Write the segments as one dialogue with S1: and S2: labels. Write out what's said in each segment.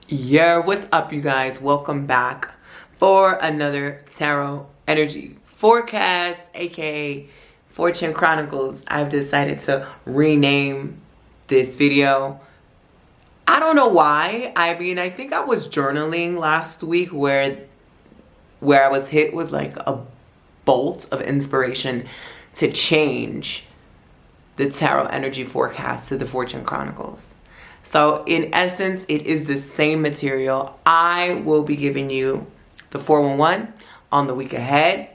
S1: Yeah, what's up, you guys? Welcome back for another tarot energy forecast, aka Fortune Chronicles. I've decided to rename this video. I don't know why. I think I was journaling last week where I was hit with like a bolt of inspiration to change the tarot energy forecast to the Fortune Chronicles. So in essence, it is the same material. I will be giving you the 411 on the week ahead,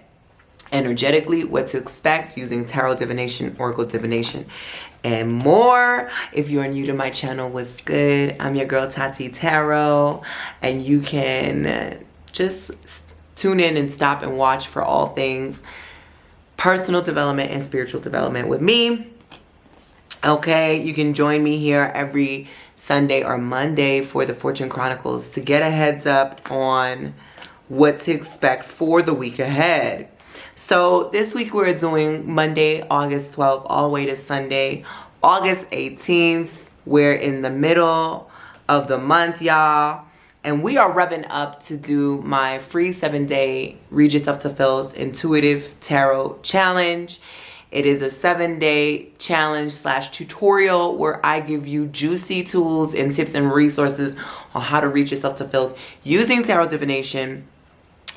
S1: energetically, what to expect using tarot divination, oracle divination, and more. If you are new to my channel, what's good? I'm your girl Tati Tarot, and you can just tune in and stop and watch for all things personal development and spiritual development with me. Okay, you can join me here every Sunday or Monday for the Fortune Chronicles to get a heads up on what to expect for the week ahead. So this week we're doing Monday, August 12th, all the way to Sunday, August 18th. We're in the middle of the month, y'all. And we are revving up to do my free 7-day Read Yourself to Filth Intuitive Tarot Challenge. It is a 7-day challenge / tutorial where I give you juicy tools and tips and resources on how to read yourself to filth using tarot divination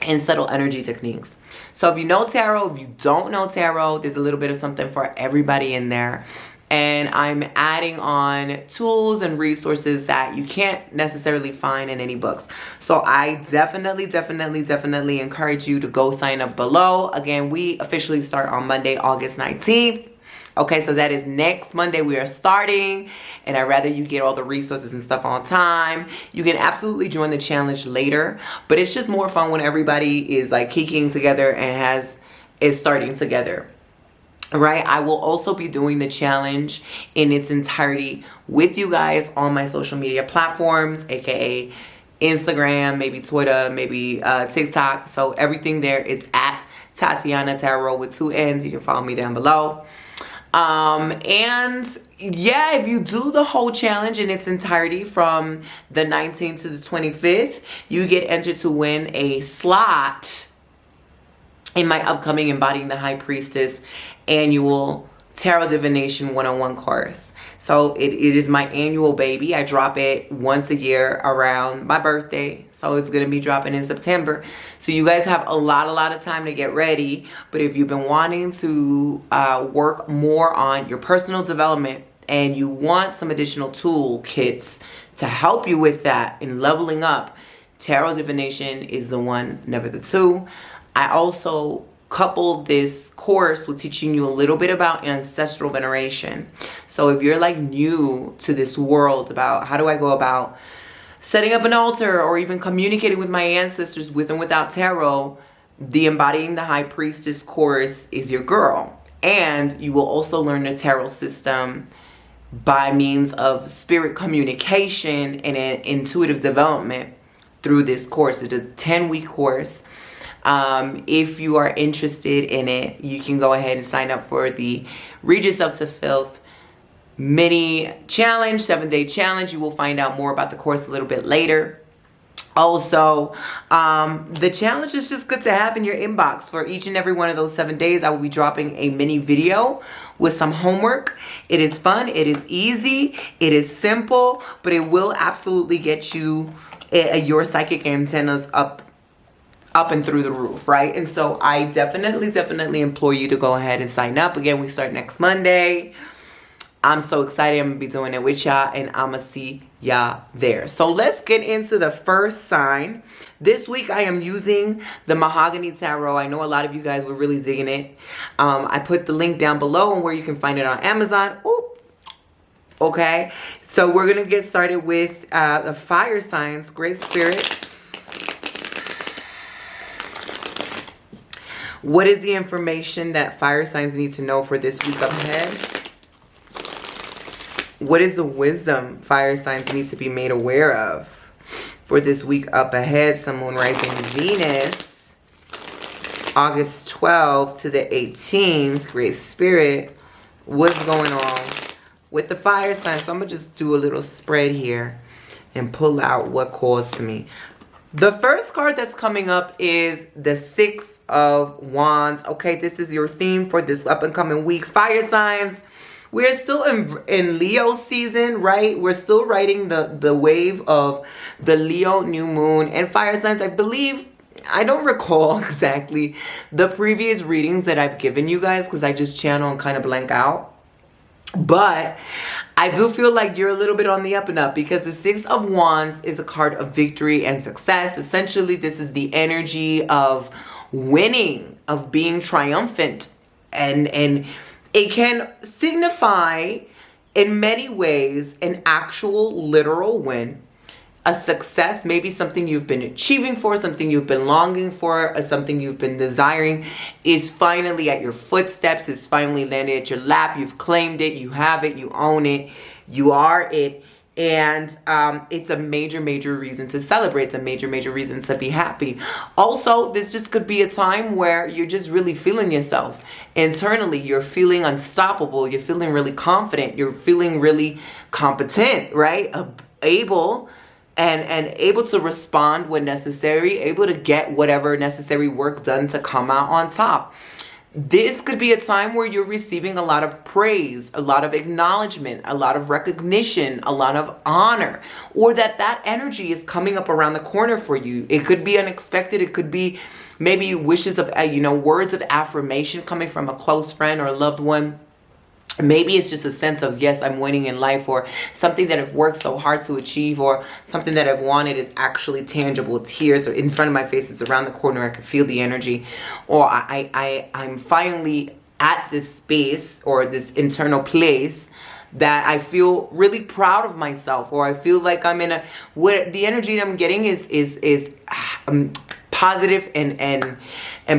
S1: and subtle energy techniques. So if you know tarot, if you don't know tarot, there's a little bit of something for everybody in there. And I'm adding on tools and resources that you can't necessarily find in any books. So I definitely encourage you to go sign up below. Again, we officially start on Monday, August 19th. Okay, so that is next Monday we are starting. And I'd rather you get all the resources and stuff on time. You can absolutely join the challenge later. But it's just more fun when everybody is like kicking together and is starting together. Right, I will also be doing the challenge in its entirety with you guys on my social media platforms, aka Instagram, maybe Twitter, maybe TikTok. So everything there is at Tatianna Tarot with 2 N's. You can follow me down below. And yeah, if you do the whole challenge in its entirety from the 19th to the 25th, you get entered to win a slot in my upcoming Embodying the High Priestess annual Tarot Divination 101 course. So it is my annual baby. I drop it once a year around my birthday. So it's going to be dropping in September. So you guys have a lot of time to get ready. But if you've been wanting to work more on your personal development and you want some additional toolkits to help you with that in leveling up, Tarot Divination is the one, never the two. I also coupled this course with teaching you a little bit about ancestral veneration. So if you're like new to this world about how do I go about setting up an altar or even communicating with my ancestors with and without tarot, the Embodying the High Priestess course is your girl. And you will also learn the tarot system by means of spirit communication and intuitive development through this course. It's a 10-week course. If you are interested in it, you can go ahead and sign up for the Read Yourself to Filth mini challenge, 7-day challenge. You will find out more about the course a little bit later. Also, the challenge is just good to have in your inbox. For each and every one of those 7 days, I will be dropping a mini video with some homework. It is fun, it is easy, it is simple, but it will absolutely get you your psychic antennas up and through the roof, right? And so I definitely implore you to go ahead and sign up. Again, we start next Monday. I'm so excited. I'm gonna be doing it with y'all, and I'm gonna see y'all there. So let's get into the first sign. This week I am using the Mahogany Tarot. I know a lot of you guys were really digging it. I put the link down below and where you can find it on Amazon. Ooh. Okay, so we're gonna get started with the fire signs. Great Spirit, what is the information that fire signs need to know for this week up ahead? What is the wisdom fire signs need to be made aware of for this week up ahead? Sun, Moon, Rising, Venus, August 12th to the 18th. Great Spirit, what's going on with the fire signs? So I'm going to just do a little spread here. and pull out what calls to me. The first card that's coming up is the Six of Wands. Okay, this is your theme for this up and coming week. Fire signs. We're still in Leo season, right? We're still riding the wave of the Leo new moon. And fire signs, I believe, I don't recall exactly the previous readings that I've given you guys because I just channel and kind of blank out. But I do feel like you're a little bit on the up and up because the Six of Wands is a card of victory and success. Essentially, this is the energy of winning, of being triumphant. And it can signify in many ways an actual literal win, a success, maybe something you've been achieving for, something you've been longing for, or something you've been desiring is finally at your footsteps, is finally landed at your lap. You've claimed it, you have it, you own it, you are it. And it's a major reason to celebrate. It's a major reason to be happy. Also, this just could be a time where you're just really feeling yourself. Internally, you're feeling unstoppable. You're feeling really confident. You're feeling really competent, right? Able to respond when necessary, able to get whatever necessary work done to come out on top. This could be a time where you're receiving a lot of praise, a lot of acknowledgement, a lot of recognition, a lot of honor, or that energy is coming up around the corner for you. It could be unexpected. It could be maybe wishes of, words of affirmation coming from a close friend or a loved one. Maybe it's just a sense of, yes, I'm winning in life, or something that I've worked so hard to achieve, or something that I've wanted is actually tangible. Tears are in front of my face. It's around the corner. I can feel the energy. Or I'm finally at this space or this internal place that I feel really proud of myself, or I feel like I'm in what the energy that I'm getting is positive and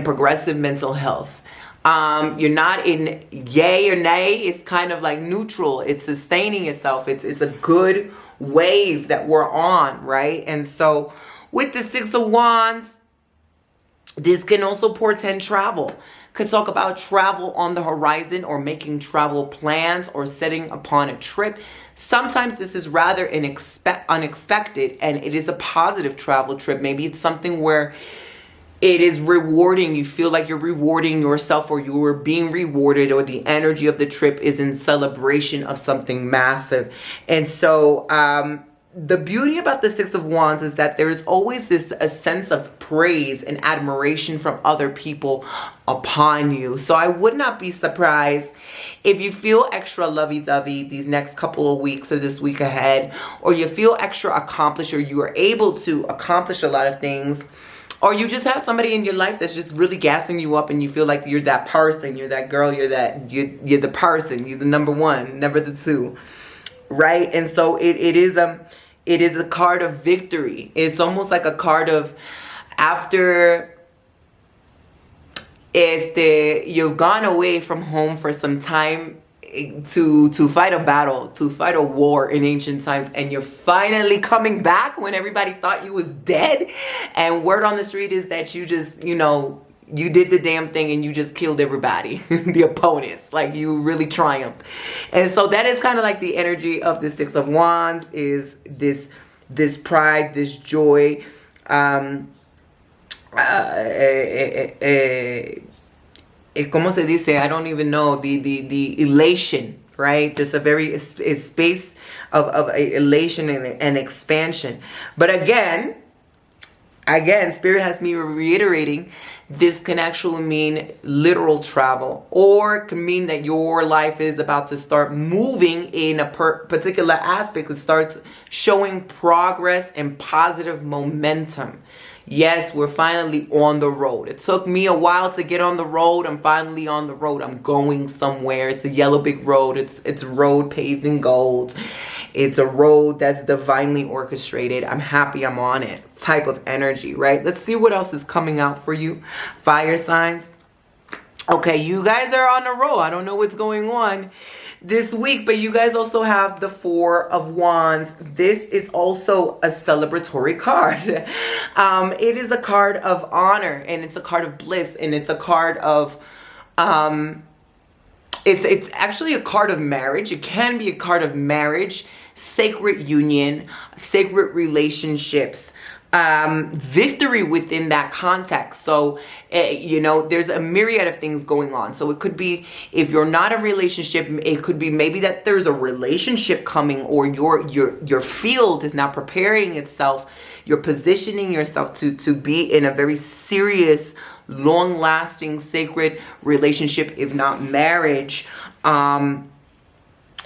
S1: progressive mental health. You're not in yay or nay. It's kind of like neutral. It's sustaining itself. It's a good wave that we're on, right? And so with the Six of Wands, this can also portend travel. Could talk about travel on the horizon, or making travel plans, or setting upon a trip. Sometimes this is rather unexpected, and it is a positive travel trip. Maybe it's something where it is rewarding. You feel like you're rewarding yourself, or you are being rewarded, or the energy of the trip is in celebration of something massive. And so the beauty about the Six of Wands is that there is always a sense of praise and admiration from other people upon you. So I would not be surprised if you feel extra lovey-dovey these next couple of weeks or this week ahead, or you feel extra accomplished, or you are able to accomplish a lot of things. Or you just have somebody in your life that's just really gassing you up, and you feel like you're that person, you're that girl, you're the person, you're the number one, never the two, right? And so it is a card of victory. It's almost like a card of after you've gone away from home for some time to fight a battle, to fight a war in ancient times, and you're finally coming back when everybody thought you was dead, and word on the street is that you just, you did the damn thing and you just killed everybody, the opponents, like you really triumphed. And so that is kind of like the energy of the Six of Wands, is this pride, this joy, ¿cómo se dice? I don't even know. The elation, right? Just a very space of elation and expansion. But again, Spirit has me reiterating, this can actually mean literal travel, or it can mean that your life is about to start moving in a particular aspect. It starts showing progress and positive momentum. Yes, we're finally on the road. It took me a while to get on the road. I'm finally on the road. I'm going somewhere. It's a yellow brick road. It's a road paved in gold. It's a road that's divinely orchestrated. I'm happy I'm on it. Type of energy, right? Let's see what else is coming out for you, fire signs. Okay, you guys are on a roll. I don't know what's going on this week, but you guys also have the Four of Wands. This is also a celebratory card. It is a card of honor, and it's a card of bliss, and it's a card of it's actually a card of marriage. It can be a card of marriage, sacred union, sacred relationships, victory within that context. So, you know, there's a myriad of things going on. So it could be, if you're not in a relationship, it could be maybe that there's a relationship coming, or your field is now preparing itself. You're positioning yourself to be in a very serious, long-lasting, sacred relationship, if not marriage.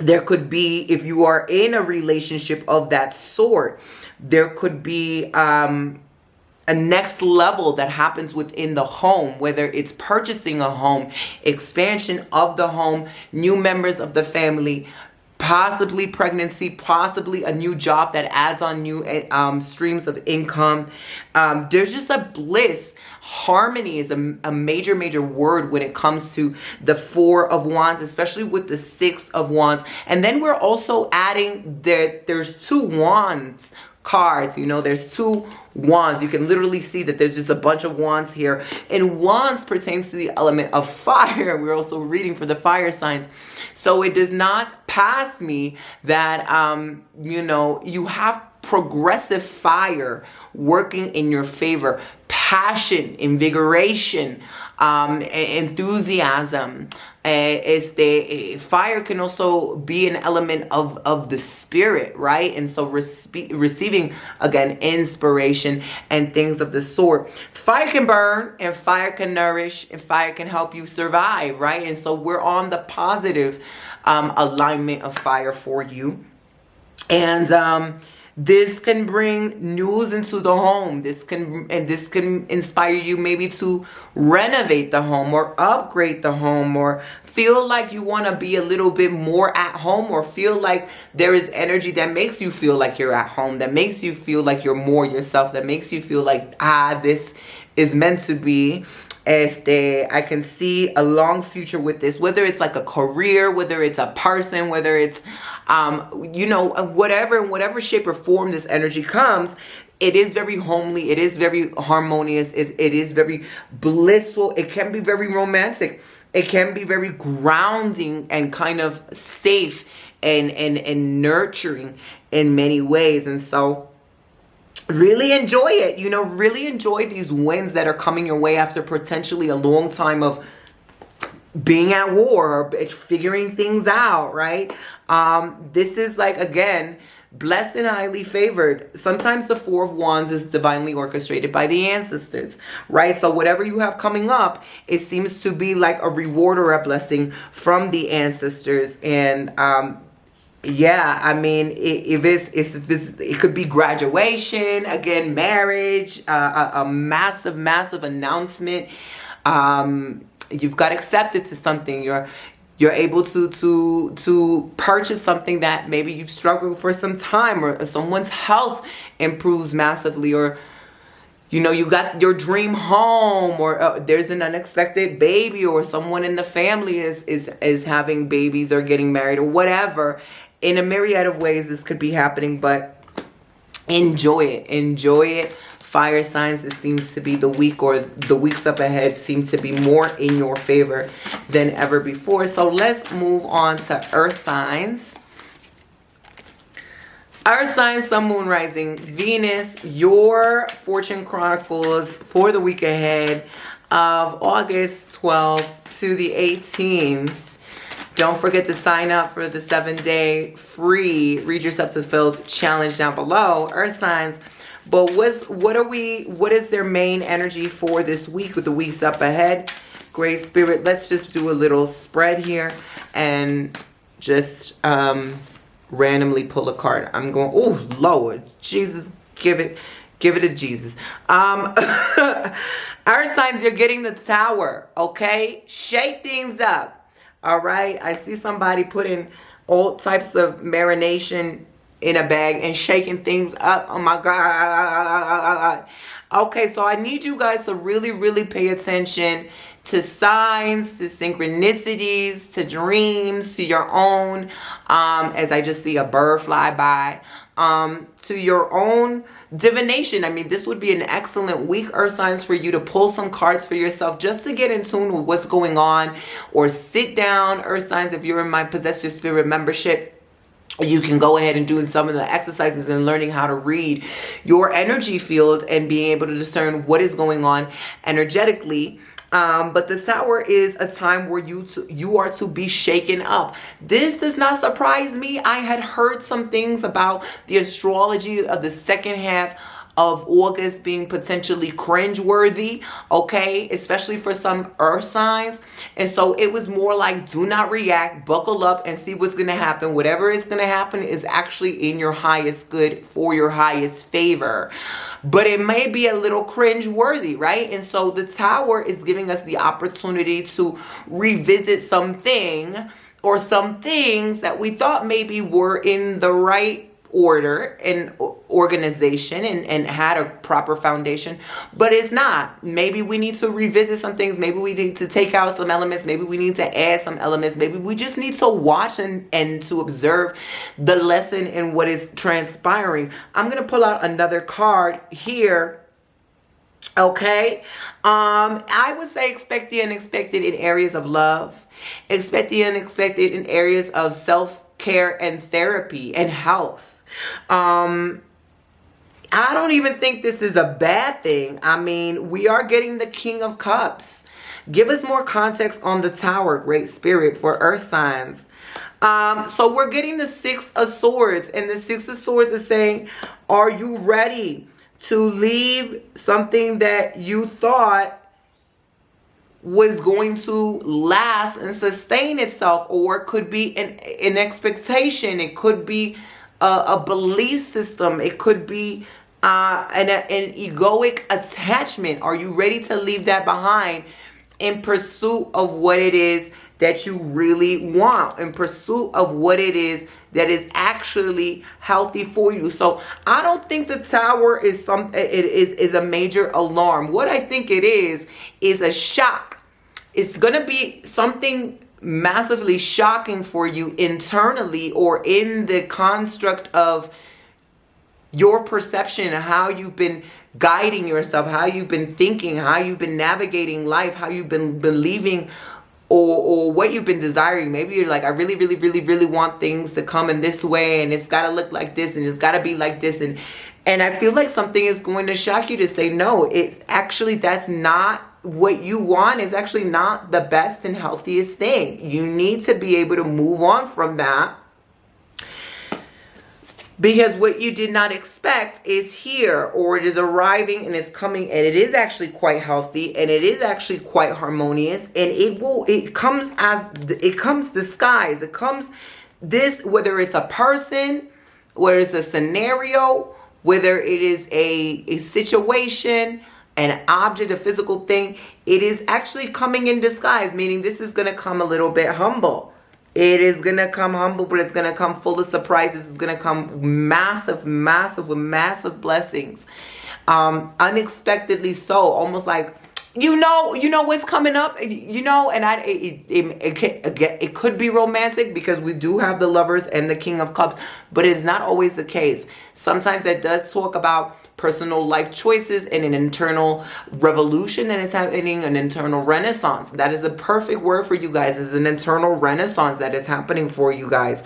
S1: There could be, if you are in a relationship of that sort, there could be a next level that happens within the home, whether it's purchasing a home, expansion of the home, new members of the family, possibly pregnancy, possibly a new job that adds on new streams of income. There's just a bliss. Harmony is a major word when it comes to the Four of Wands, especially with the Six of Wands. And then we're also adding that there's two wands cards. You know, there's two wands. You can literally see that there's just a bunch of wands here. And wands pertains to the element of fire. We're also reading for the fire signs. So it does not pass me that, you know, you have progressive fire working in your favor. Passion, invigoration, enthusiasm. Fire can also be an element of the spirit, right? And so receiving, again, inspiration and things of the sort. Fire can burn, and fire can nourish, and fire can help you survive, right? And so we're on the positive alignment of fire for you. And this can bring news into the home. This can inspire you maybe to renovate the home or upgrade the home, or feel like you want to be a little bit more at home, or feel like there is energy that makes you feel like you're at home, that makes you feel like you're more yourself, that makes you feel like, this is meant to be. I can see a long future with this, whether it's like a career, whether it's a person, whether it's, you know, whatever shape or form this energy comes. It is very homely. It is very harmonious. It is very blissful. It can be very romantic. It can be very grounding and kind of safe and nurturing in many ways. And so really enjoy it, you know, really enjoy these wins that are coming your way after potentially a long time of being at war or figuring things out, right? This is like, again, blessed and highly favored. Sometimes the Four of Wands is divinely orchestrated by the ancestors, right? So whatever you have coming up, it seems to be like a reward or a blessing from the ancestors. And yeah, I mean, it could be graduation, again, marriage, a massive announcement. You've got accepted to something. You're able to purchase something that maybe you've struggled for some time, or someone's health improves massively, or you know, you got your dream home, or there's an unexpected baby, or someone in the family is having babies or getting married or whatever. In a myriad of ways this could be happening, but enjoy it. Enjoy it. Fire signs, it seems to be the week, or the weeks up ahead seem to be more in your favor than ever before. So let's move on to earth signs. Earth signs, sun, moon, rising, Venus, your fortune chronicles for the week ahead of August 12th to the 18th. Don't forget to sign up for the 7-day free Read Yourself to Filth challenge down below. Earth signs. But what is their main energy for this week, with the weeks up ahead? Great Spirit, let's just do a little spread here and just randomly pull a card. I'm going, oh Lord, Jesus, give it to Jesus. Earth signs, you're getting the Tower, okay? Shake things up. All right, I see somebody putting all types of marination in a bag and shaking things up. Oh my God. Okay, so I need you guys to really pay attention to signs, to synchronicities, to dreams, to your own, as I just see a bird fly by, to your own divination. I mean, this would be an excellent week, earth signs, for you to pull some cards for yourself just to get in tune with what's going on, or sit down, earth signs, if you're in my Possess Your Spirit membership, you can go ahead and do some of the exercises and learning how to read your energy field and being able to discern what is going on energetically. But the Tower is a time where you are to be shaken up. This does not surprise me. I had heard some things about the astrology of the second half of August being potentially cringeworthy, okay, especially for some earth signs. And so it was more like, do not react, buckle up and see what's going to happen. Whatever is going to happen is actually in your highest good, for your highest favor. But it may be a little cringeworthy, right? And so the Tower is giving us the opportunity to revisit something or some things that we thought maybe were in the right order and organization and had a proper foundation, but it's not. Maybe we need to revisit some things. Maybe we need to take out some elements. Maybe we need to add some elements. Maybe we just need to watch and to observe the lesson in what is transpiring. I'm going to pull out another card here. Okay. I would say expect the unexpected in areas of love. Expect the unexpected in areas of self-care and therapy and health. I don't even think this is a bad thing. I mean, we are getting the King of Cups. Give us more context on the Tower, Great Spirit, for earth signs. So we're getting the Six of Swords, and the Six of Swords is saying, are you ready to leave something that you thought was going to last and sustain itself? Or it could be an expectation. It could be a belief system. It could be an egoic attachment. Are you ready to leave that behind in pursuit of what it is that you really want, in pursuit of what it is that is actually healthy for you? So I don't think the Tower is is a major alarm. What I think it is a shock. It's going to be something massively shocking for you internally, or in the construct of your perception, how you've been guiding yourself, how you've been thinking, how you've been navigating life, how you've been believing, or what you've been desiring. Maybe you're like, I really, really, really, really want things to come in this way, and it's got to look like this, and it's got to be like this. And I feel like something is going to shock you to say, no, it's actually, that's not what you want. Is actually not the best and healthiest thing. You need to be able to move on from that, because what you did not expect is here, or it is arriving and it's coming, and it is actually quite healthy, and it is actually quite harmonious, and it comes disguised. It comes this, whether it's a person, whether it's a scenario, whether it is a situation, an object, a physical thing, it is actually coming in disguise, meaning this is going to come a little bit humble. It is going to come humble, but it's going to come full of surprises. It's going to come massive, massive, with massive blessings. Unexpectedly so, almost like, you know what's coming up, and it could be romantic, because we do have the Lovers and the King of Cups, but it's not always the case. Sometimes it does talk about personal life choices and an internal revolution that is happening, an internal renaissance. That is the perfect word for you guys, is an internal renaissance that is happening for you guys.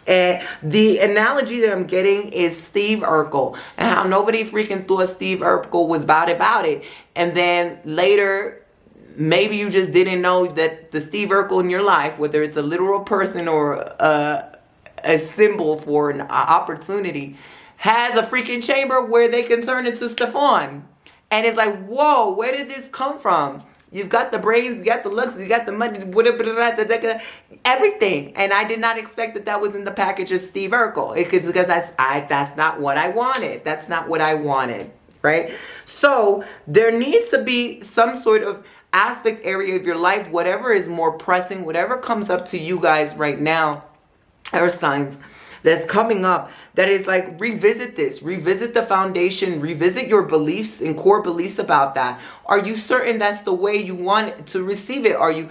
S1: And the analogy that I'm getting is Steve Urkel, and how nobody freaking thought Steve Urkel was about it. And then later, maybe you just didn't know that the Steve Urkel in your life, whether it's a literal person or a symbol for an opportunity, has a freaking chamber where they can turn into Stefan. And it's like, whoa, where did this come from? You've got the brains, you got the looks, you got the money, everything. And I did not expect that was in the package of Steve Urkel. Because that's not what I wanted. That's not what I wanted, right? So there needs to be some sort of aspect area of your life, whatever is more pressing, whatever comes up to you guys right now, earth signs, that's coming up, that is like, revisit this, revisit the foundation, revisit your beliefs and core beliefs about that. Are you certain that's the way you want to receive it? Are you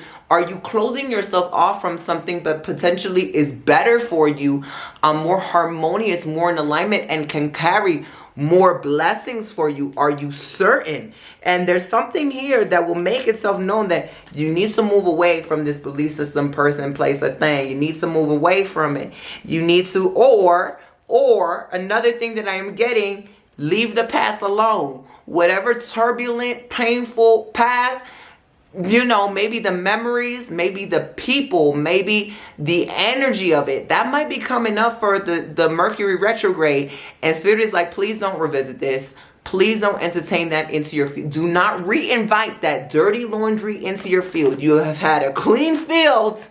S1: closing yourself off from something but potentially is better for you, more harmonious, more in alignment, and can carry more blessings for you? Are you certain? And there's something here that will make itself known that you need to move away from this belief system, person, place, or thing. You need to move away from it. You need to, or another thing that I am getting, leave the past alone. Whatever turbulent, painful past, you know, maybe the memories, maybe the people, maybe the energy of it, that might be coming up for the Mercury retrograde. And Spirit is like, please don't revisit this. Please don't entertain that into your field. Do not re-invite that dirty laundry into your field. You have had a clean field,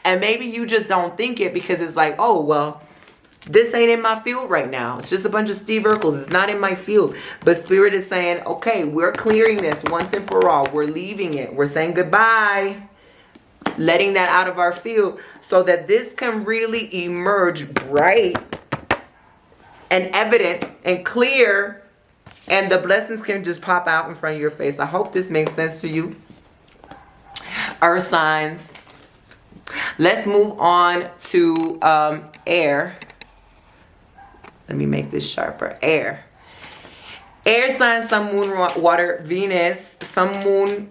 S1: and maybe you just don't think it because it's like, oh, well, this ain't in my field right now. It's just a bunch of Steve Urkels. It's not in my field. But Spirit is saying, okay, we're clearing this once and for all. We're leaving it. We're saying goodbye. Letting that out of our field so that this can really emerge bright and evident and clear. And the blessings can just pop out in front of your face. I hope this makes sense to you. Earth signs. Let's move on to air. Let me make this sharper. Air. Air signs, sun, moon, water, Venus. Sun, moon,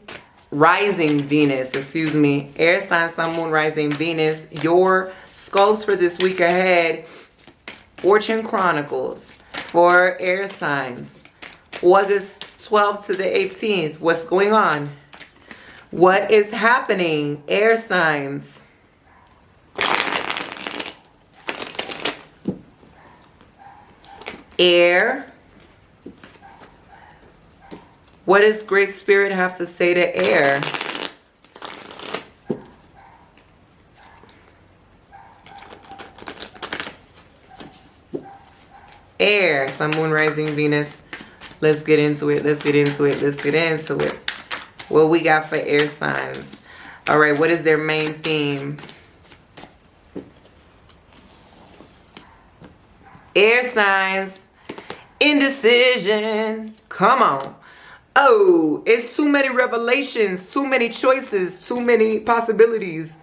S1: rising Venus. Excuse me. Air signs, sun, moon, rising Venus. Your scopes for this week ahead. Fortune Chronicles for air signs. August 12th to the 18th. What's going on? What is happening? Air signs. Air. What does Great Spirit have to say to air? Air. Sun, moon, rising Venus. Let's get into it. Let's get into it. Let's get into it. What we got for air signs? All right. What is their main theme? Air signs. Indecision. Come on. Oh, it's too many revelations, too many choices, too many possibilities.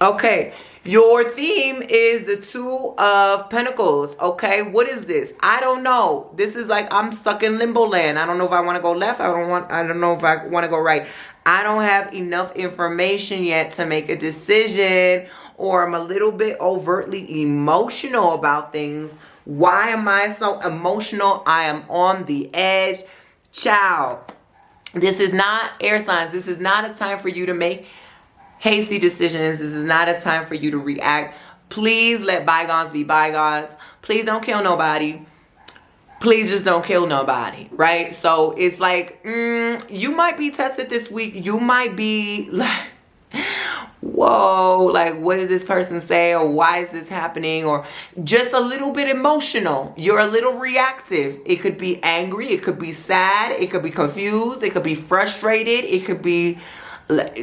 S1: Okay, your theme is the Two of Pentacles. Okay, what is this? I don't know. This is like I'm stuck in limbo land. I don't know if I want to go left. I don't know if I want to go right. I don't have enough information yet to make a decision, or I'm a little bit overtly emotional about things. Why am I so emotional? I am on the edge. Child, this is not air signs. This is not a time for you to make hasty decisions. This is not a time for you to react. Please let bygones be bygones. Please don't kill nobody. Please just don't kill nobody, right? So it's like, you might be tested this week. You might be like, whoa, like what did this person say, or why is this happening, or just a little bit emotional. You're a little reactive. It could be angry, it could be sad, it could be confused, it could be frustrated, it could be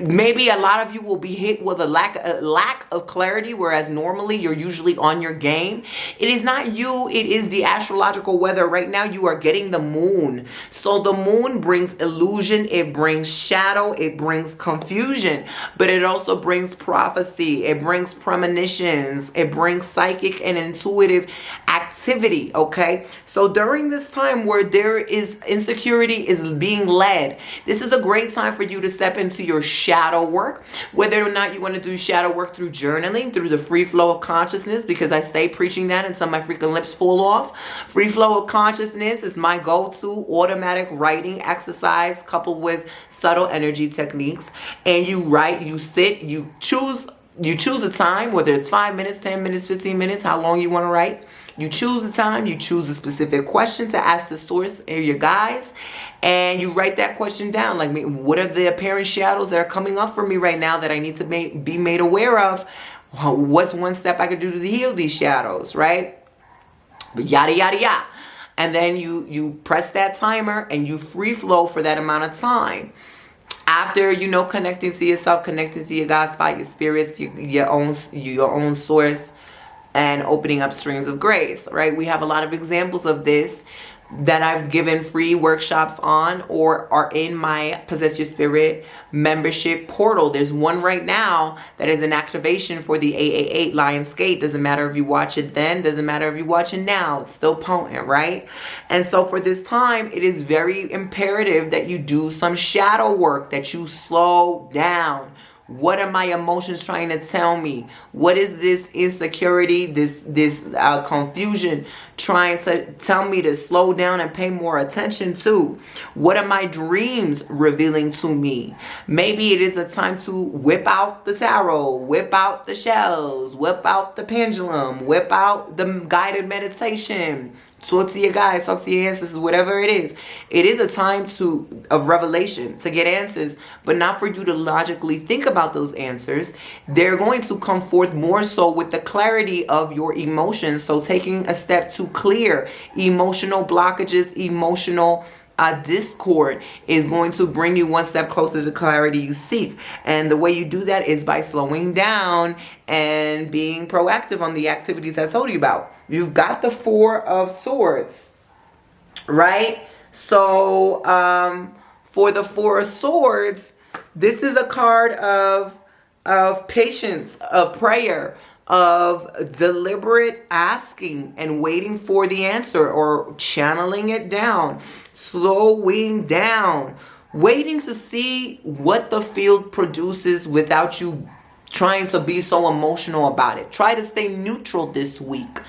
S1: maybe a lot of you will be hit with a lack of clarity, whereas normally you're usually on your game. It is not you, it is the astrological weather. Right now you are getting the moon. So the moon brings illusion, it brings shadow, it brings confusion, but it also brings prophecy, it brings premonitions, it brings psychic and intuitive activity, okay? So during this time where there is insecurity is being led, this is a great time for you to step into your shadow work, whether or not you want to do shadow work through journaling, through the free flow of consciousness, because I stay preaching that until my freaking lips fall off. Free flow of consciousness is my go-to automatic writing exercise coupled with subtle energy techniques. And you write, you sit, you choose a time, whether it's 5 minutes, 10 minutes, 15 minutes, how long you want to write. You choose a time, you choose a specific question to ask the source or your guides, and you write that question down. Like, what are the apparent shadows that are coming up for me right now that I need to be made aware of? What's one step I could do to heal these shadows, right? Yada, yada, yada. And then you press that timer and you free flow for that amount of time. After, connecting to yourself, connecting to your God spot, your spirits, your own source, and opening up streams of grace, right? We have a lot of examples of this. that I've given free workshops on or are in my Possess Your Spirit membership portal. There's one right now that is an activation for the 888 Lion's Gate. Doesn't matter if you watch it then, doesn't matter if you watch it now. It's still potent, right? And so for this time, it is very imperative that you do some shadow work, that you slow down. What are my emotions trying to tell me? What is this insecurity, this confusion trying to tell me to slow down and pay more attention to? What are my dreams revealing to me? Maybe it is a time to whip out the tarot, whip out the shells, whip out the pendulum, whip out the guided meditation. Talk to your guys, talk to your ancestors, whatever it is. It is a time of revelation, to get answers, but not for you to logically think about those answers. They're going to come forth more so with the clarity of your emotions. So taking a step to clear emotional blockages, emotional discord is going to bring you one step closer to the clarity you seek. And the way you do that is by slowing down and being proactive on the activities I told you about. You've got the Four of Swords, right? So for the Four of Swords, this is a card of patience, of prayer, of deliberate asking and waiting for the answer, or channeling it down, slowing down, waiting to see what the field produces without you trying to be so emotional about it. Try to stay neutral this week,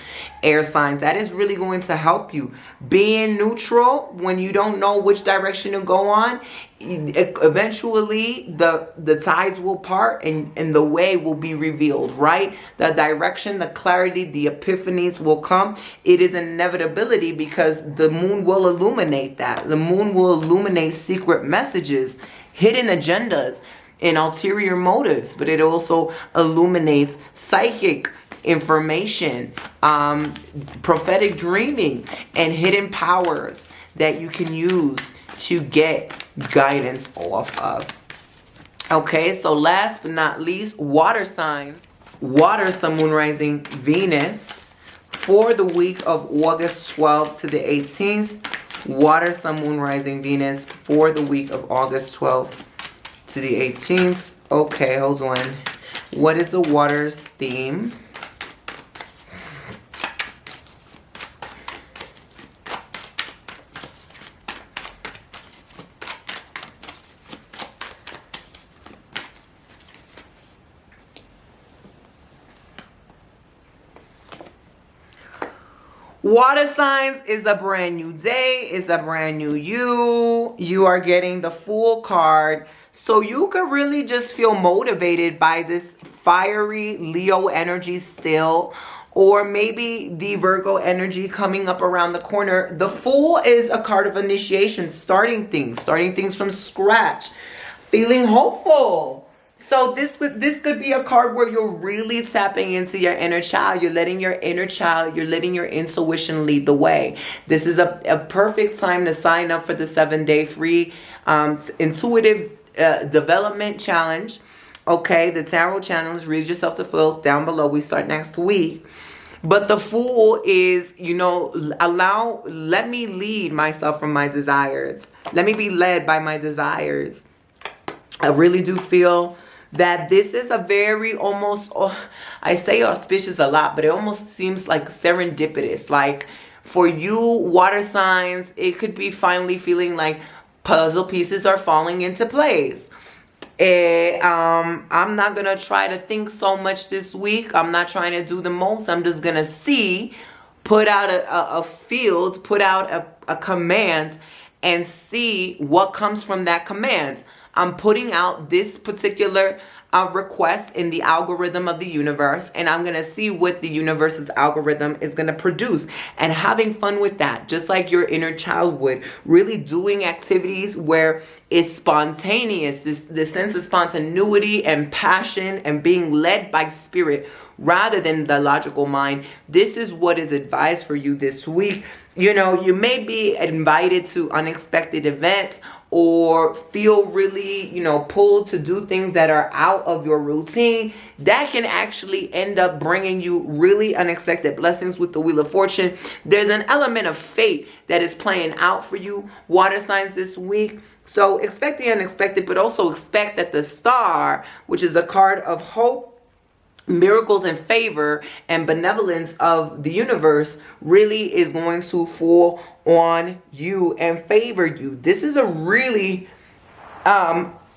S1: air signs. That is really going to help you. Being neutral when you don't know which direction to go on, eventually the tides will part and the way will be revealed, right? The direction, the clarity, the epiphanies will come. It is an inevitability because the moon will illuminate that. The moon will illuminate secret messages, hidden agendas, and ulterior motives, but it also illuminates psychic information, prophetic dreaming, and hidden powers that you can use to get guidance off of. Okay, so last but not least, water signs. Water, Sun, Moon, Rising, Venus for the week of August 12th to the 18th. Water, Sun, Moon, Rising, Venus for the week of August 12th to the 18th. Okay, hold on. What is the water's theme? Water signs is a brand new day. It's a brand new you. You are getting the Fool card. So you could really just feel motivated by this fiery Leo energy still. Or maybe the Virgo energy coming up around the corner. The Fool is a card of initiation. Starting things from scratch. Feeling hopeful. So this could be a card where you're really tapping into your inner child. You're letting your inner child, you're letting your intuition lead the way. This is a perfect time to sign up for the 7-day free intuitive development challenge. Okay, the tarot challenge, Read Yourself to Filth, down below. We start next week. But the Fool is, you know, let me lead myself from my desires. Let me be led by my desires. I really do feel that this is a very almost, I say auspicious a lot, but it almost seems like serendipitous. Like for you water signs, it could be finally feeling like puzzle pieces are falling into place. I'm not going to try to think so much this week. I'm not trying to do the most. I'm just going to see, put out a field, put out a command and see what comes from that command. I'm putting out this particular request in the algorithm of the universe, and I'm going to see what the universe's algorithm is going to produce, and having fun with that, just like your inner child would. Really doing activities where it's spontaneous, this sense of spontaneity and passion and being led by spirit rather than the logical mind. This is what is advised for you this week. You know, you may be invited to unexpected events, or feel really, you know, pulled to do things that are out of your routine, that can actually end up bringing you really unexpected blessings with the Wheel of Fortune. There's an element of fate that is playing out for you, water signs, this week. So expect the unexpected, but also expect that the Star, which is a card of hope, miracles and favor and benevolence of the universe, really is going to fall on you and favor you. This is a really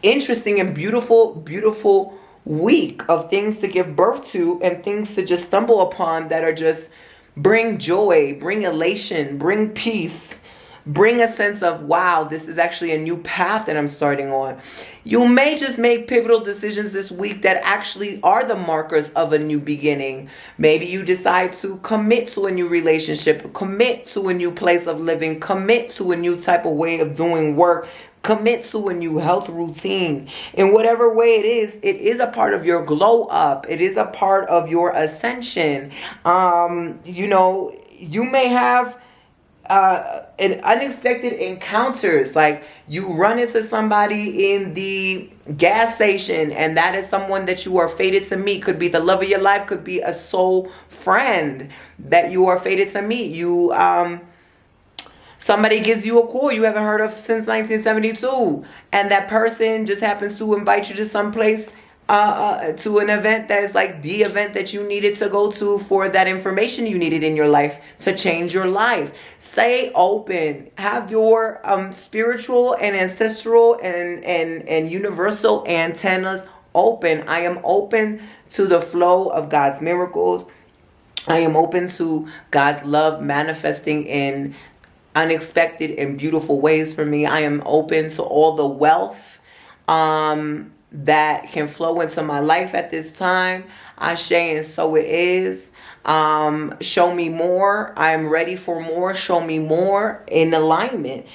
S1: interesting and beautiful week of things to give birth to and things to just stumble upon that are just bring joy, bring elation, bring peace, bring a sense of, wow, this is actually a new path that I'm starting on. You may just make pivotal decisions this week that actually are the markers of a new beginning. Maybe you decide to commit to a new relationship, commit to a new place of living, commit to a new type of way of doing work, commit to a new health routine. In whatever way it is a part of your glow up. It is a part of your ascension. You know, you may have an unexpected encounters, like you run into somebody in the gas station and that is someone that you are fated to meet. Could be the love of your life, could be a soul friend that you are fated to meet. You somebody gives you a call you haven't heard of since 1972, and that person just happens to invite you to some place, to an event that is like the event that you needed to go to for that information you needed in your life to change your life. Stay open. Have your spiritual and ancestral and universal antennas open. I am open to the flow of God's miracles. I am open to God's love manifesting in unexpected and beautiful ways for me. I am open to all the wealth that can flow into my life at this time. Ashe, and so it is. Show me more. I'm ready for more. Show me more in alignment.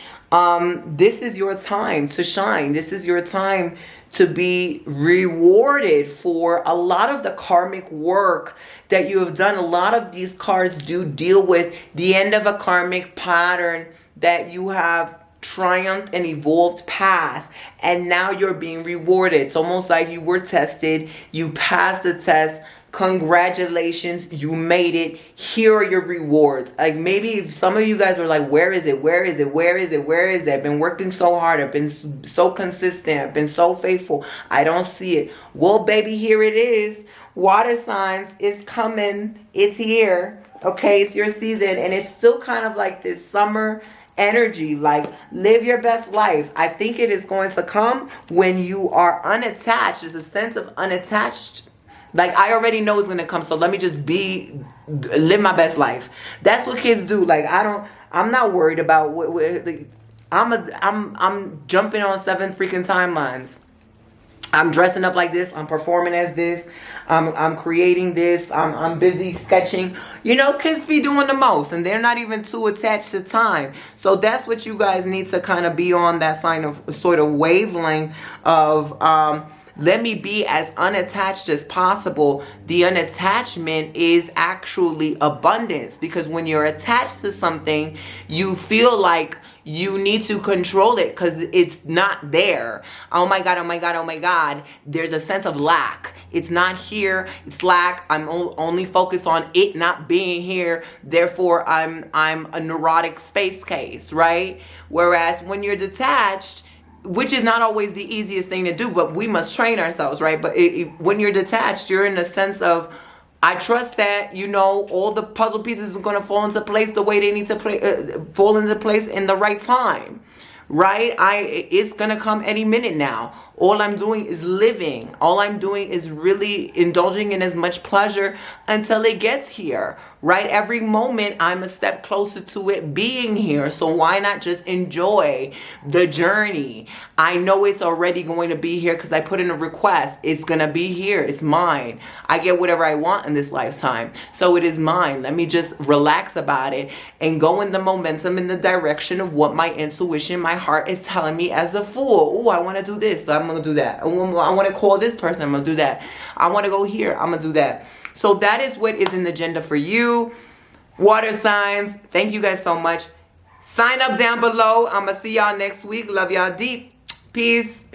S1: This is your time to shine. This is your time to be rewarded for a lot of the karmic work that you have done. A lot of these cards do deal with the end of a karmic pattern that you have triumphed and evolved past, and now you're being rewarded. It's almost like you were tested, you passed the test, congratulations, you made it, here are your rewards. Like maybe if some of you guys were like, where is it, where is it, where is it, where is it? I've been working so hard, I've been so consistent, I've been so faithful, I don't see it. Well, baby, here it is. Water signs, it's coming, it's here. Okay, it's your season, and it's still kind of like this summer energy, like live your best life. I think it is going to come when you are unattached. There's a sense of unattached, like I already know it's going to come, so let me just live my best life. That's what kids do. Like I'm not worried about I'm jumping on 7 freaking timelines. I'm dressing up like this, I'm performing as this, I'm creating this, I'm busy sketching. You know, kids be doing the most, and they're not even too attached to time. So that's what you guys need to kind of be on, that sort of wavelength of let me be as unattached as possible. The unattachment is actually abundance, because when you're attached to something, you feel like you need to control it because it's not there. Oh my God, oh my God, oh my God. There's a sense of lack. It's not here. It's lack. I'm only focused on it not being here. Therefore, I'm a neurotic space case, right? Whereas when you're detached, which is not always the easiest thing to do, but we must train ourselves, right? But when you're detached, you're in a sense of, I trust that, you know, all the puzzle pieces are going to fall into place the way they need to fall into place in the right time, right? It's going to come any minute now. All I'm doing is living. All I'm doing is really indulging in as much pleasure until it gets here, right? Every moment I'm a step closer to it being here. So why not just enjoy the journey? I know it's already going to be here because I put in a request. It's going to be here. It's mine. I get whatever I want in this lifetime. So it is mine. Let me just relax about it and go in the momentum, in the direction of what my intuition, my heart is telling me as a fool. Oh, I want to do this. So I'm going to do that. I want to call this person. I'm going to do that. I want to go here. I'm going to do that. So that is what is in the agenda for you. Water signs, thank you guys so much. Sign up down below. I'm going to see y'all next week. Love y'all deep. Peace.